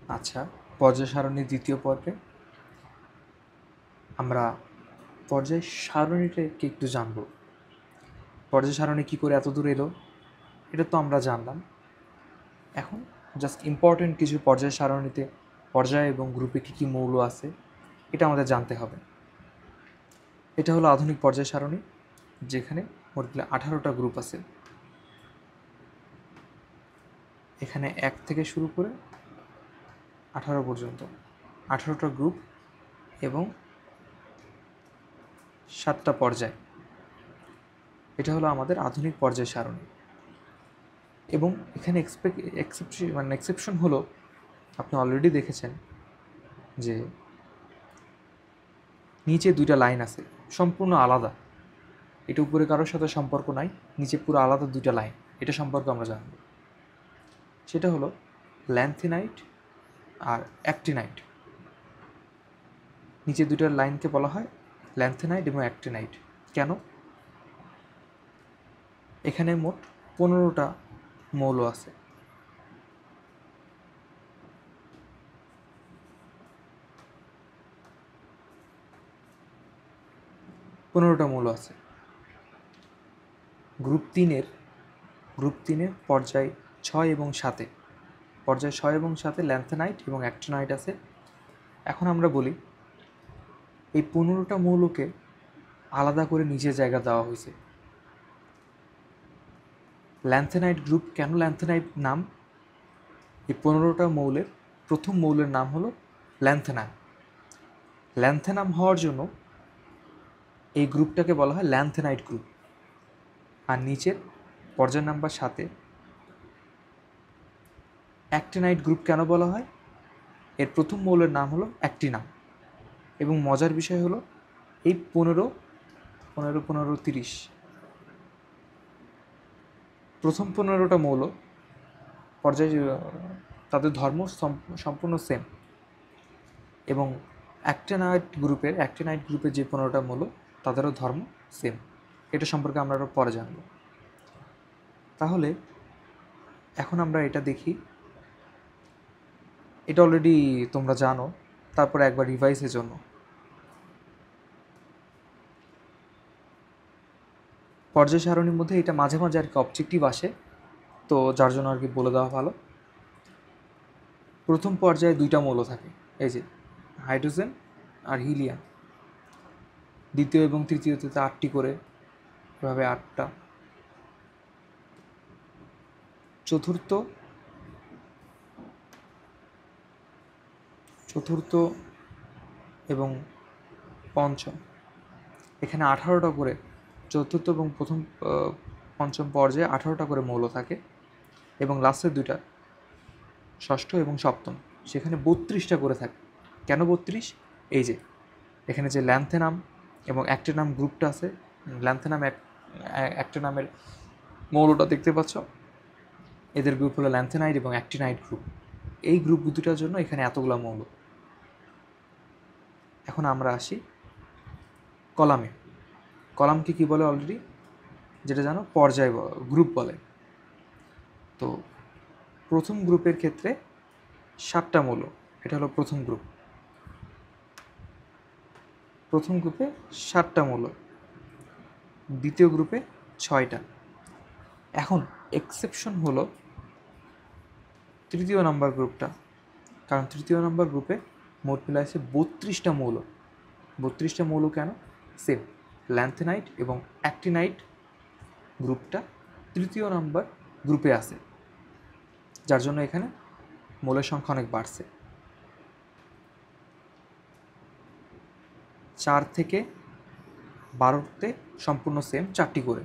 আচ্ছা, পর্যায় সারণীর দ্বিতীয় পর্বে আমরা পর্যায় সারণীটাকে একটু জানব। পর্যায় সারণী কী করে এত দূর এলো এটা তো আমরা জানলাম। এখন জাস্ট ইম্পর্টেন্ট কিছু পর্যায় সারণীতে পর্যায় এবং গ্রুপে কী কী মৌল আছে এটা আমাদের জানতে হবে। এটা হলো আধুনিক পর্যায় সারণী, যেখানে মোট 18টা গ্রুপ আছে। এখানে 1 থেকে শুরু করে 18 পর্যন্ত 18টা গ্রুপ এবং 7টা পর্যায়। এটা হলো আমাদের আধুনিক পর্যায় সারণী। এবং এখানে এক্সেপশন হলো, আপনি অলরেডি দেখেছেন যে নিচে 2টা লাইন আছে সম্পূর্ণ আলাদা। এটা উপরে কারোর সাথে সম্পর্ক নাই, নিচে পুরো আলাদা 2টা লাইন। এটা সম্পর্কে আমরা জানব। সেটা হলো ল্যান্থিনাইট আর অ্যাক্টিনাইট। নিচে 2টা লাইনকে বলা হয় ল্যান্থিনাইট এবং অ্যাক্টিনাইট। কেন? এখানে মোট 15টা মৌল আছে। গ্রুপ 3-এর পর্যায় 6 এবং 7-এ পর্যায় 6 এবং 7-এ ল্যান্থেনাইট এবং অ্যাক্টিনাইট আছে। এখন আমরা বলি এই 15টা মৌলকে আলাদা করে নিচে জায়গা দেওয়া হয়েছে। ল্যান্থেনাইট গ্রুপ কেন ল্যান্থেনাইট নাম? এই 15টা মৌলের প্রথম মৌলের নাম হলো ল্যান্থেনাম। ল্যান্থেনাম হওয়ার জন্য এই গ্রুপটাকে বলা হয় ল্যান্থেনাইট গ্রুপ। আর নিচের পর্যায় নাম্বার 7-এ অ্যাক্টিনাইট গ্রুপ কেন বলা হয়? এর প্রথম মৌলের নাম হলো অ্যাক্টিনাম। এবং মজার বিষয় হলো এই 15-15-15-30 প্রথম 15টা মৌল পর্যায় তাদের ধর্ম সম্পূর্ণ সেম। এবং অ্যাক্টিনাইট গ্রুপের যে 15টা মৌল তাদেরও ধর্ম সেম। এটা সম্পর্কে আমরা আরও পরে জানব। তাহলে এখন আমরা এটা দেখি। এটা অলরেডি তোমরা জানো, তারপরে একবার রিভাইসের জন্য। পর্যায় সারণীর মধ্যে এটা মাঝে মাঝে আর কি অবজেক্টিভ আসে, তো যার জন্য আর কি বলে দেওয়া ভালো। প্রথম পর্যায়ে 2টা মৌল থাকে, এই যে হাইড্রোজেন আর হিলিয়াম। দ্বিতীয় এবং তৃতীয়তে 8টি করে, এভাবে 8টা। চতুর্থ এবং পঞ্চম এখানে 18টা করে। চতুর্থ এবং পঞ্চম পর্যায়ে 18টা করে মৌল থাকে। এবং লাস্টের 2টা ষষ্ঠ এবং সপ্তম, সেখানে 32টা করে থাকে। কেন 32? এই যে এখানে যে ল্যান্থেনাম এবং অ্যাক্টিনাম গ্রুপটা আছে, ল্যান্থেনাম অ্যাক্টিনামের মৌলটা দেখতে পাচ্ছ, এদের গ্রুপ হলো ল্যান্থেনাইট এবং অ্যাক্টিনাইট গ্রুপ। এই গ্রুপ দুটোর জন্য এখানে এতগুলো মৌল। এখন আমরা আসি কলামে। কলামকে কি বলে অলরেডি যেটা জানো, পর্যায় গ্রুপ বলে। তো প্রথম গ্রুপের ক্ষেত্রে 7টা মৌল, এটা হলো প্রথম গ্রুপ। প্রথম গ্রুপে 7টা মৌল, দ্বিতীয় গ্রুপে 6টা। এখন এক্সেপশন হলো তৃতীয় নাম্বার গ্রুপটা, কারণ তৃতীয় নাম্বার গ্রুপে মোট মিলে আছে 32টা মৌল। 32টা মৌল কেন? সেম ল্যান্থেনাইট এবং অ্যাক্টিনাইট গ্রুপটা তৃতীয় নাম্বার গ্রুপে আছে, যার জন্য এখানে মৌলের সংখ্যা অনেক বাড়ছে। 4 থেকে 12তে সম্পূর্ণ সেম, 4টি করে।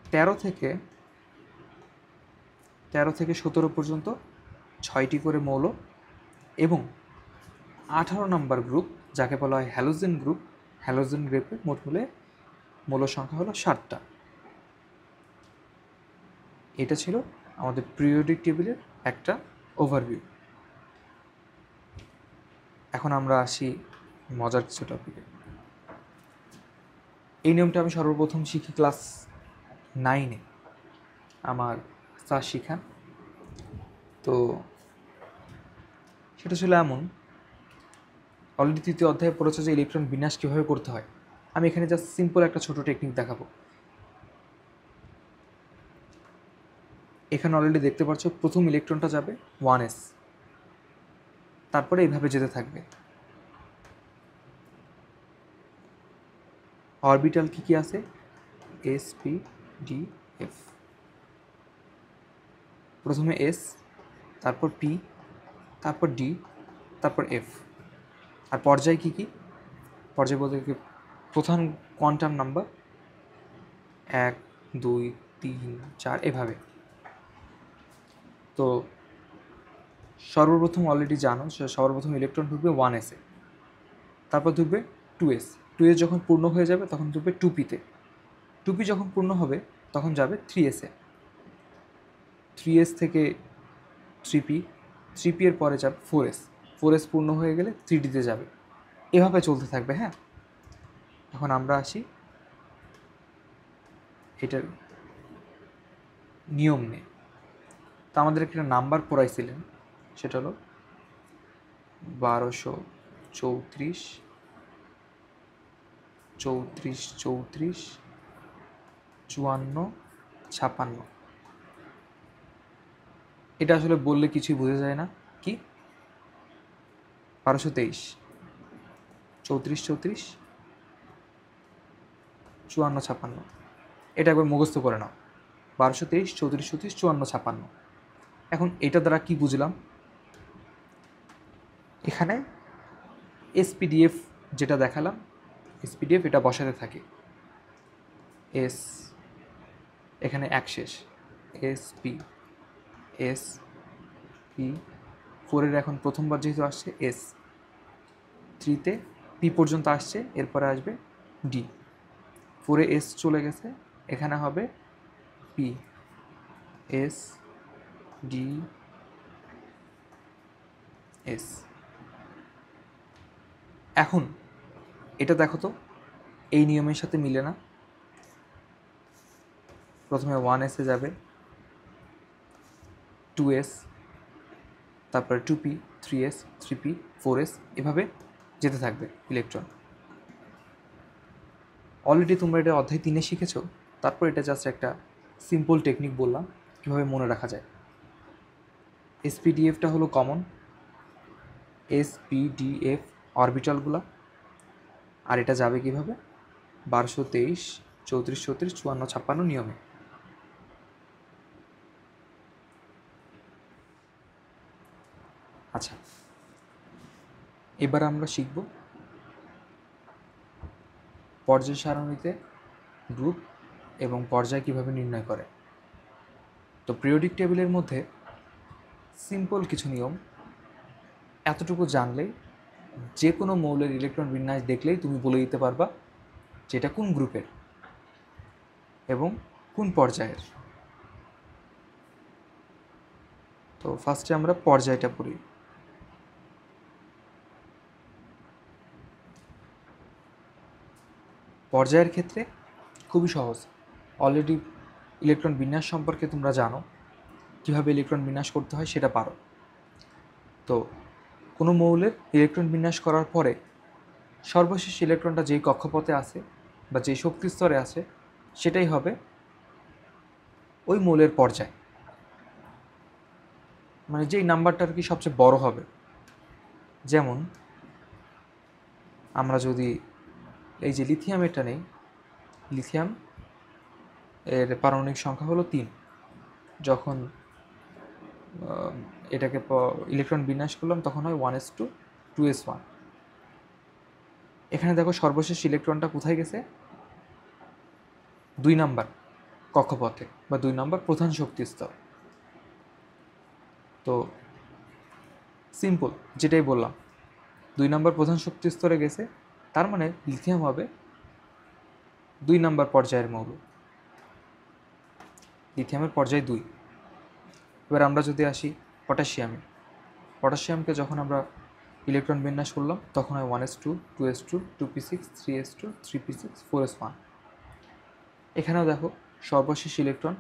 13 থেকে 17 পর্যন্ত 6টি করে মৌল। এবং 18 নম্বর গ্রুপ, যাকে বলা হয় হ্যালোজেন গ্রুপ, হ্যালোজেন গ্রুপে মোট মিলে মৌল সংখ্যা হলো 7টা। এটা ছিল আমাদের পিরিয়ডিক টেবিলের একটা ওভারভিউ। এখন আমরা আসি মজার কিছু টপিকে। এই নিয়মটা আমি সর্বপ্রথম শিখি ক্লাস 9-এ, আমার স্যার শিখান। তো সেটা ছিল এমন, অলরেডি তৃতীয় অধ্যায়ে পড়েছে যে ইলেকট্রন বিন্যাস কীভাবে করতে হয়। আমি এখানে জাস্ট সিম্পল একটা ছোটো টেকনিক দেখাবো। এখানে অলরেডি দেখতে পাচ্ছ প্রথম ইলেকট্রনটা যাবে 1s, তারপরে এইভাবে যেতে থাকবে। অরবিটাল কী কী আছে? S, P, D, F. প্রথমে এস, তারপর পি, তারপর ডি, তারপর এফ। আর পর্যায় কী কী? পর্যায় বলতে কি, প্রধান কোয়ান্টাম নাম্বার 1, 2, 3, 4 এভাবে। তো সর্বপ্রথম অলরেডি জানো, সর্বপ্রথম ইলেকট্রন ঢুকবে 1s-এ, তারপর ঢুকবে 2s। 2s যখন পূর্ণ হয়ে যাবে তখন ঢুকবে 2p-তে। 2p যখন পূর্ণ হবে তখন যাবে 3s-এ। 3s থেকে 3p, 3p এর পরে যাবে 4s, 4s পূর্ণ হয়ে গেলে 3d-তে যাবে। এভাবে চলতে থাকবে। হ্যাঁ, এখন আমরা আসি এটার নিয়ম নিয়ে। তো আমাদের একটা নাম্বার পড়াইছিলেন, সেটা হলো 1234, 34, 34, 54, 56। এটা আসলে বললে কিছুই বোঝা যায় না। কি 1223, 34, 34, 54, 56। এটা একবার মুখস্থ করে নাও। 1223, 34, 34, 54, 56। এখন এটা দ্বারা কি বুঝলাম? এখানে এসপিডিএফ যেটা দেখালাম, এসপিডিএফ এটা বসাতে থাকে। এস, এখানে এক শেষ, এস পি, এস পি। 4-এর এখন প্রথমবার যেহেতু আসছে এস, 3-তে পি পর্যন্ত আসছে, এরপরে আসবে ডি। 4-এ এস চলে গেছে, এখানে হবে পি, এস, ডি, এস। এখন এটা দেখো তো এই নিয়মের সাথে মিলে না। প্রথমে 1s-এ যাবে, 2s, তারপরে 2p, 3s, 3p, 4s, এভাবে যেতে থাকবে ইলেকট্রন। অলরেডি তোমরা এটা অধ্যায় 3-এ শিখেছো। তারপর এটা জাস্ট একটা সিম্পল টেকনিক বললাম কীভাবে মনে রাখা যায়। এসপিডিএফটা হলো কমন, এসপিডিএফ অরবিটালগুলো। আর এটা যাবে কীভাবে? 1223, 34, 34, 54, 56 নিয়মে। আচ্ছা, এবার আমরা শিখব পর্যায় সারণীতে গ্রুপ এবং পর্যায় কীভাবে নির্ণয় করে। তো পিরিয়ডিক টেবিলের মধ্যে সিম্পল কিছু নিয়ম, এতটুকু জানলেই যে কোনো মৌলের ইলেকট্রন বিন্যাস দেখলেই তুমি বলে দিতে পারবা যে এটা কোন গ্রুপের এবং কোন পর্যায়ের। তো ফার্স্টে আমরা পর্যায়টা পড়ি। পর্যায়ের ক্ষেত্রে খুবই সহজ। অলরেডি ইলেকট্রন বিন্যাস সম্পর্কে তোমরা জানো, কীভাবে ইলেকট্রন বিন্যাস করতে হয় সেটা পারো। তো কোনো মৌলের ইলেকট্রন বিন্যাস করার পরে সর্বশেষ ইলেকট্রনটা যেই কক্ষপথে আছে বা যেই শক্তি স্তরে আছে সেটাই হবে ওই মৌলের পর্যায়, মানে যেই নাম্বারটা আর কি সবচেয়ে বড় হবে। যেমন আমরা যদি এই যে লিথিয়ামেরটা নেই, লিথিয়াম এর পারমাণবিক সংখ্যা হলো 3। যখন এটাকে ইলেকট্রন বিন্যাস করলাম তখন হয় 1s2, 2s1। এখানে দেখো সর্বশেষ ইলেকট্রনটা কোথায় গেছে? 2 নাম্বার কক্ষপথে বা 2 নাম্বার প্রধান শক্তি স্তর। তো সিম্পল যেটাই বললাম, 2 নাম্বার প্রধান শক্তি স্তরে গেছে, তার মানে লিথিয়াম হবে 2 নাম্বার পর্যায়ের মৌল। লিথিয়ামের পর্যায় 2। এবার আমরা যদি আসি পটাশিয়ামে, পটাশিয়ামকে যখন আমরা ইলেকট্রন বিন্যাস করলাম তখন হয় 1s2, 2s2, 2p6, 3s2, 3p6, 4s1। এখানেও দেখো সর্বশেষ ইলেকট্রন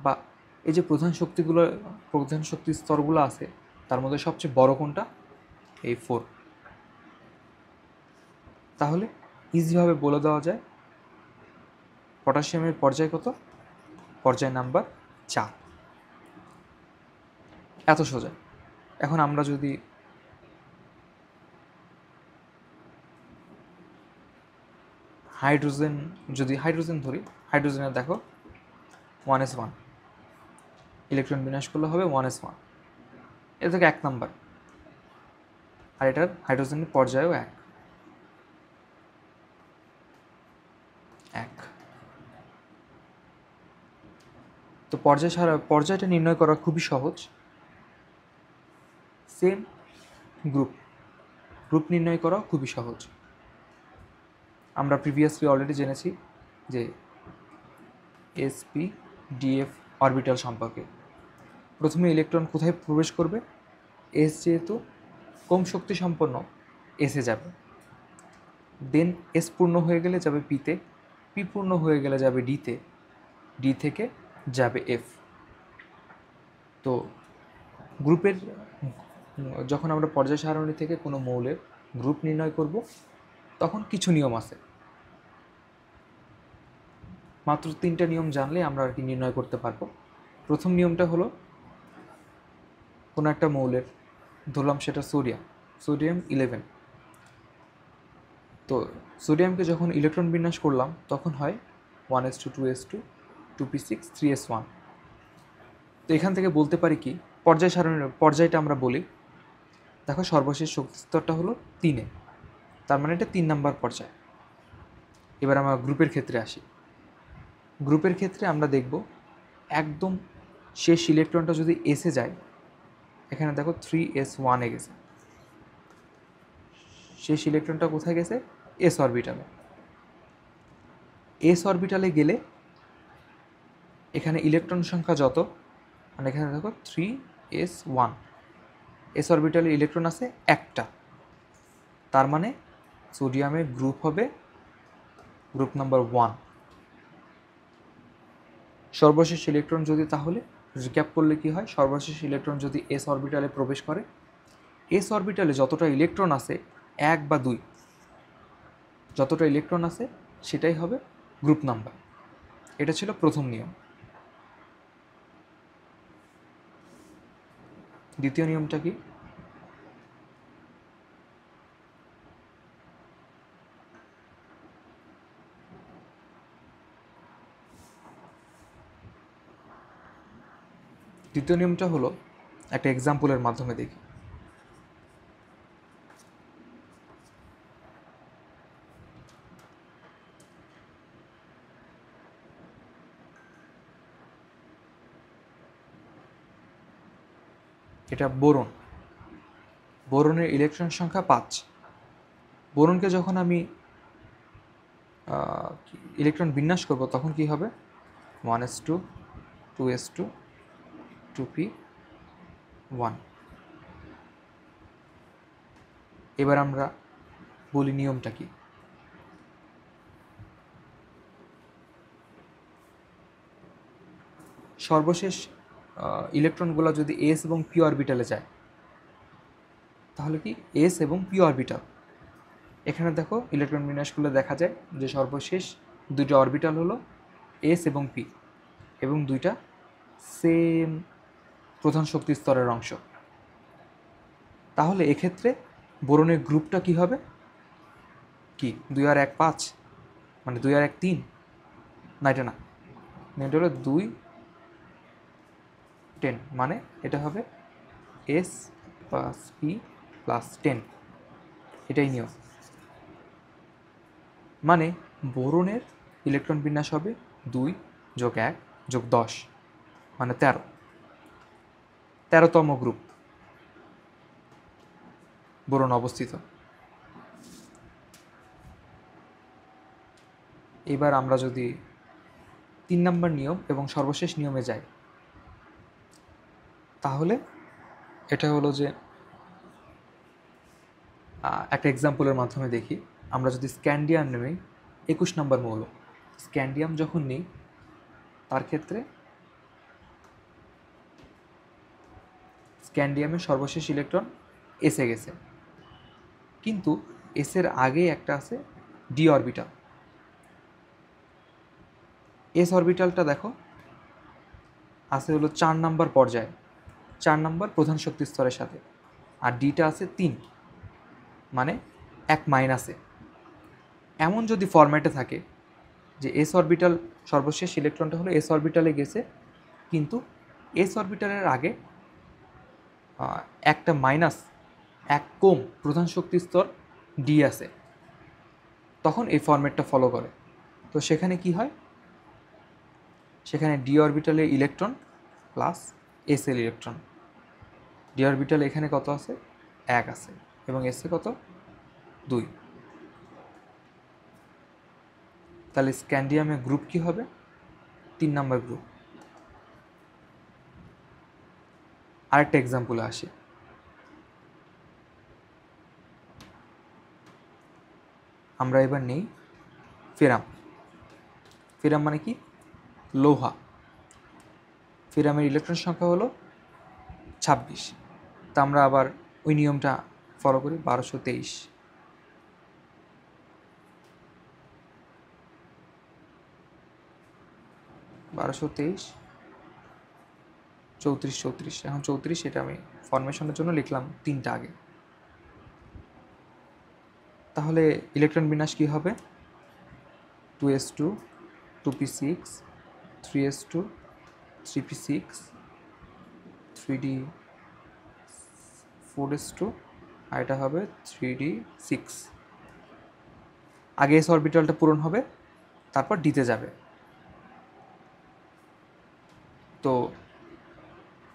বা এই যে প্রধান শক্তি স্তরগুলো আছে তার মধ্যে সবচেয়ে বড় কোনটা? এই 4। তাহলে ইজিভাবে বলে দেওয়া যায় পটাশিয়ামের পর্যায় কত, পর্যায় নাম্বার 4। এত সোজা। এখন আমরা যদি হাইড্রোজেন ধরি, হাইড্রোজেনের দেখো 1s1, ইলেকট্রন বিন্যাস করলে হবে 1s1, এটা থেকে 1 নাম্বার, আর এটার হাইড্রোজেনের পর্যায়ও 1। তো পর্যায়টা নির্ণয় করা খুবই সহজ। সেম গ্রুপ নির্ণয় করা খুবই সহজ। আমরা প্রিভিয়াসলি অলরেডি জেনেছি যে sp-df অরবিটাল সম্পর্কে। প্রথমে ইলেকট্রন কোথায় প্রবেশ করবে, এস যেহেতু কম শক্তি সম্পন্ন এসে যাবে, দেন এস পূর্ণ হয়ে গেলে যাবে পিতে, পি পূর্ণ হয়ে গেলে যাবে ডিতে, ডি থেকে যাবে এফ। তো গ্রুপের যখন আমরা পর্যায় সারণী থেকে কোনো মৌলের গ্রুপ নির্ণয় করব তখন কিছু নিয়ম আছে, মাত্র 3টা নিয়ম জানলে আমরা আর কি নির্ণয় করতে পারবো। প্রথম নিয়মটা হলো কোনো একটা মৌলের, ধরলাম সেটা সোডিয়াম 11, তো সোডিয়ামকে যখন ইলেকট্রন বিন্যাস করলাম তখন হয় 1s2 2s2 2p6 3s1। তো এখান থেকে বলতে পারি কি, পর্যায় সারণীর পর্যায়টা আমরা বলি, দেখো সর্বশেষ শক্তি স্তরটা হলো 3-এ, তার মানে এটা 3 নাম্বার পর্যায়। এবার আমরা গ্রুপের ক্ষেত্রে আসি। গ্রুপের ক্ষেত্রে আমরা দেখব একদম শেষ ইলেকট্রনটা যদি এসে যায়, এখানে দেখো 3s1-এ গেছে, শেষ ইলেকট্রনটা কোথায় গেছে, এস অরবিটালে। এস অরবিটালে গেলে এখানে ইলেকট্রন সংখ্যা যত, মানে এখানে দেখো 3s1, এস অরবিটালে ইলেকট্রন আছে একটা, তার মানে সোডিয়ামের গ্রুপ হবে গ্রুপ নাম্বার 1। সর্বশেষ ইলেকট্রন যদি, তাহলে রিক্যাপ করলে কি হয়, সর্বশেষ ইলেকট্রন যদি এস অরবিটালে প্রবেশ করে, এস অরবিটালে যতটা ইলেকট্রন আছে 1 বা 2, যতটা ইলেকট্রন আছে সেটাই হবে গ্রুপ নাম্বার। এটা ছিল প্রথম নিয়ম। দ্বিতীয় নিয়মটা কি, দ্বিতীয় নিয়মটা হলো একটা এক্সাম্পলের মাধ্যমে দেখি। এটা বোরনের ইলেকট্রন সংখ্যা 5। বোরনকে যখন আমি ইলেকট্রন বিন্যাস করব তখন কি হবে, 1s2 2s2 2p1। এবার আমরা বলি নিয়মটা কি। সর্বশেষ ইলেকট্রনগুলো যদি এস এবং পি অরবিটালে যায়, তাহলে কি এস এবং পি অরবিটাল, এখানে দেখো ইলেকট্রন বিন্যাস করলে দেখা যায় যে সর্বশেষ দুইটা অরবিটাল হলো এস এবং পি, এবং দুইটা সেম প্রধান শক্তি স্তরের অংশ। তাহলে এক্ষেত্রে বোরনের গ্রুপটা কি হবে, কি 2 আর 1 5, মানে 2 আর 1 3, না এটা না, এটা হলো 2 10, মানে এটা হবে এস প্লাস পি প্লাস 10, এটাই নিয়ম। মানে বোরনের ইলেকট্রন বিন্যাস হবে 2 যোগ 1 যোগ 10, মানে 13তম গ্রুপ বোরন অবস্থিত। এবার আমরা যদি 3 নম্বর নিয়ম এবং সর্বশেষ নিয়মে যাই, তাহলে এটা হলো যে একটা এক্সাম্পলের মাধ্যমে দেখি। আমরা যদি স্ক্যান্ডিয়াম নেই 21 নম্বর মৌল, স্ক্যান্ডিয়াম যখন নিই তার ক্ষেত্রে স্ক্যান্ডিয়ামের সর্বশেষ ইলেকট্রন এসে গেছে, কিন্তু এসের আগে একটা আছে ডি অরবিটাল। এস অরবিটালটা দেখো আছে হলো 4 নম্বর পর্যায়ে, 4 নম্বর প্রধান শক্তি স্তরের সাথে, আর ডিটা আছে 3, মানে 1 মাইনাসে। এমন যদি ফরম্যাটে থাকে যে এস অরবিটাল সর্বশেষ ইলেকট্রনটা হলো এস অরবিটালে গেছে, কিন্তু এস অরবিটালের আগে একটা মাইনাস, 1 কম প্রধান শক্তি স্তর ডি আছে, তখন এই ফরম্যাটটা ফলো করে। তো সেখানে কি হয়, সেখানে ডি অরবিটালে electron plus S L electron. D অরবিটালে এখানে কত আছে, 1 আছে, এবং এসে কত, 2। তাহলে স্ক্যান্ডিয়ামের গ্রুপ কি হবে, 3 নম্বর গ্রুপ। আরেকটা এক্সাম্পলে আসি। আমরা এবার নেই ফেরাম। ফেরাম মানে কি, লোহা। ফেরামের ইলেকট্রন সংখ্যা হলো 26। তা আমরা আবার ওই নিয়মটা ফলো করি, 1223। 1223, 34, 34, এখন 34, এটা আমি ফরমেশনের জন্য লিখলাম 3টা আগে। তাহলে ইলেকট্রন বিন্যাস কী হবে, 2s2, 2p6, 3s2, 3p6, 3d, 4s2, আর এটা হবে 3d6। আগে এস অরবিটালটা পূরণ হবে, তারপর ডিতে যাবে। তো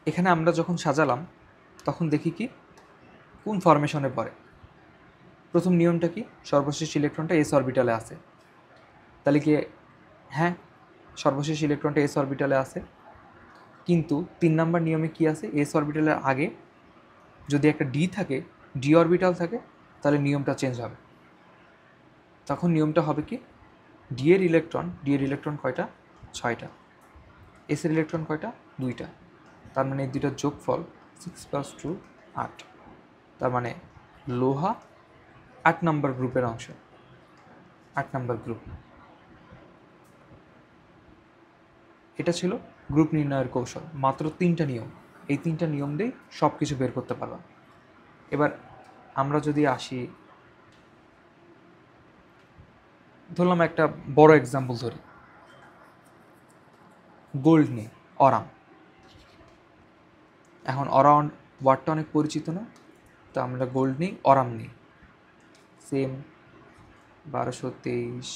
এখানে আমরা যখন সাজালাম তখন দেখি কি কোন ফরমেশনে পড়ে। প্রথম নিয়মটা কি, সর্বশেষ ইলেকট্রনটা এস অরবিটালে আছে। তাহলে কি, হ্যাঁ, সর্বশেষ ইলেকট্রনটা এস অরবিটালে আছে, কিন্তু 3 নম্বর নিয়মে কি আছে, এস অরবিটালের আগে যদি একটা ডি থাকে, ডি অরবিটাল থাকে, তাহলে নিয়মটা চেঞ্জ হবে। তখন নিয়মটা হবে কি, ডি এর ইলেকট্রন কয়টা, 6টা, এস এর ইলেকট্রন কয়টা, 2টা। তার মানে এই দুইটার যোগফল 6 + 2, 8। তার মানে লোহা 8 নম্বর গ্রুপের অংশ, 8 নম্বর গ্রুপ। এটা ছিল গ্রুপ নির্ণয়ের কৌশল, মাত্র 3টা নিয়ম। এই 3টা নিয়ম দিয়েই সব কিছু বের করতে পারলাম। এবার আমরা যদি আসি, ধরলাম একটা বড় এক্সাম্পল ধরি, গোল্ড নিয়ে, অরাম। এখন অরাম ওয়ার্ডটা অনেক পরিচিত না, তো আমরা গোল্ড নিই, অরাম নিই। সেম 1223,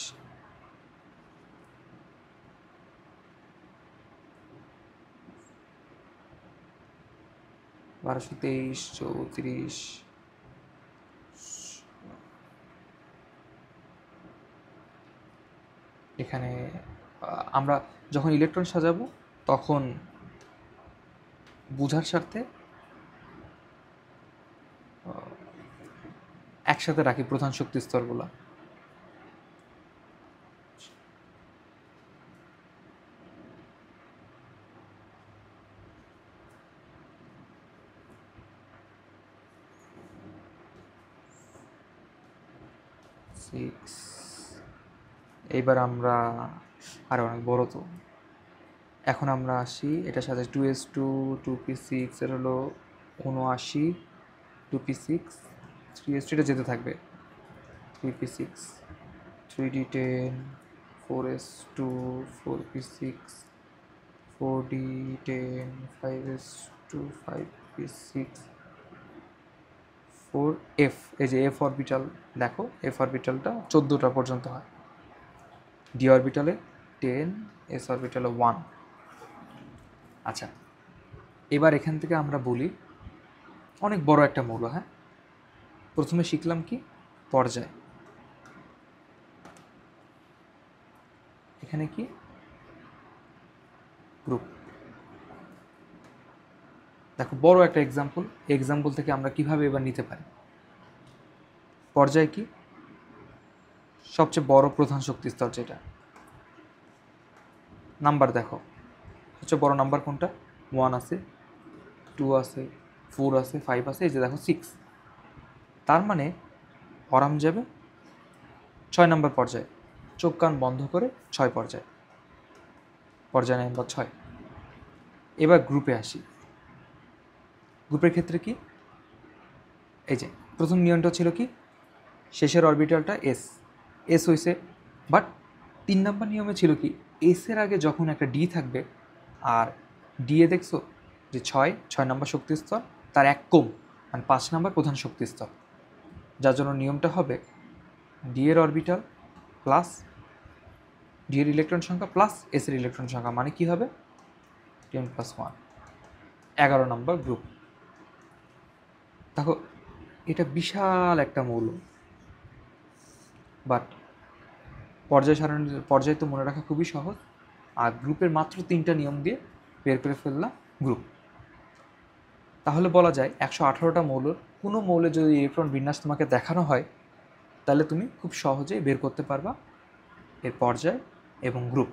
1223, 34। এখানে আমরা যখন ইলেকট্রন সাজাবো তখন বোঝার স্বার্থে একসাথে রাখি প্রধান শক্তি স্তরগুলো। এইবার আমরা আরও অনেক বড় তো, এখন আমরা আসি এটার সাথে 2s2, 2p6, এর হলো 79, 2p6, 3s2, এটা যেতে থাকবে, 3p6, 3d10, 4s2, 4p6, 4d10, 5s2, 5p6, 4f। এই যে এফ অরবিটাল দেখো, এফ অরবিটালটা 14টা পর্যন্ত হয়, ডি অরবিটালে 10, এস অরবিটালে 1। আচ্ছা, এবার এখান থেকে আমরা বলি অনেক বড় একটা মৌল। হ্যাঁ, প্রথমে শিখলাম কি, পর্যায়। এখানে কি, গ্রুপ। দেখো বড় একটা এক্সাম্পল থেকে আমরা কিভাবে এবার নিতে পারি। পর্যায় কি, সবচেয়ে বড় প্রধান শক্তি স্তর যেটা। নাম্বার দেখো, সবচেয়ে বড় নাম্বার কোনটা, 1 আছে, 2 আছে, 4 আছে, 5 আছে, এই যে দেখো 6। তার মানে অরাম যাবে 6 নম্বর পর্যায়ে, চোখ কান বন্ধ করে 6 পর্যায়ে, পর্যায় নম্বর 6। এবার গ্রুপে আসি। গ্রুপের ক্ষেত্রে কি, এই যে প্রথম নিয়মটা ছিল কি, শেষের অরবিটালটা এস, এস হয়েছে, বাট 3 নম্বর নিয়মে ছিল কি, এসের আগে যখন একটা ডি থাকবে, আর ডি এ দেখছো যে 6 নম্বর শক্তিস্তর, তার 1 কম, মানে 5 নম্বর প্রধান শক্তিস্তর, যার জন্য নিয়মটা হবে ডি এর অরবিটাল প্লাস ডি এর ইলেকট্রন সংখ্যা প্লাস এস এর ইলেকট্রন সংখ্যা, মানে কি হবে 10+1, 11 নম্বর গ্রুপ। দেখো এটা বিশাল একটা মৌল, বাট পর্যায় তো মনে রাখা খুবই সহজ, আর গ্রুপের মাত্র 3টা নিয়ম দিয়ে বের করে ফেললাম গ্রুপ। তাহলে বলা যায় 118টা মৌলের কোনো মৌলে যদি ইলেকট্রন বিন্যাস তোমাকে দেখানো হয়, তাহলে তুমি খুব সহজেই বের করতে পারবা এর পর্যায় এবং গ্রুপ।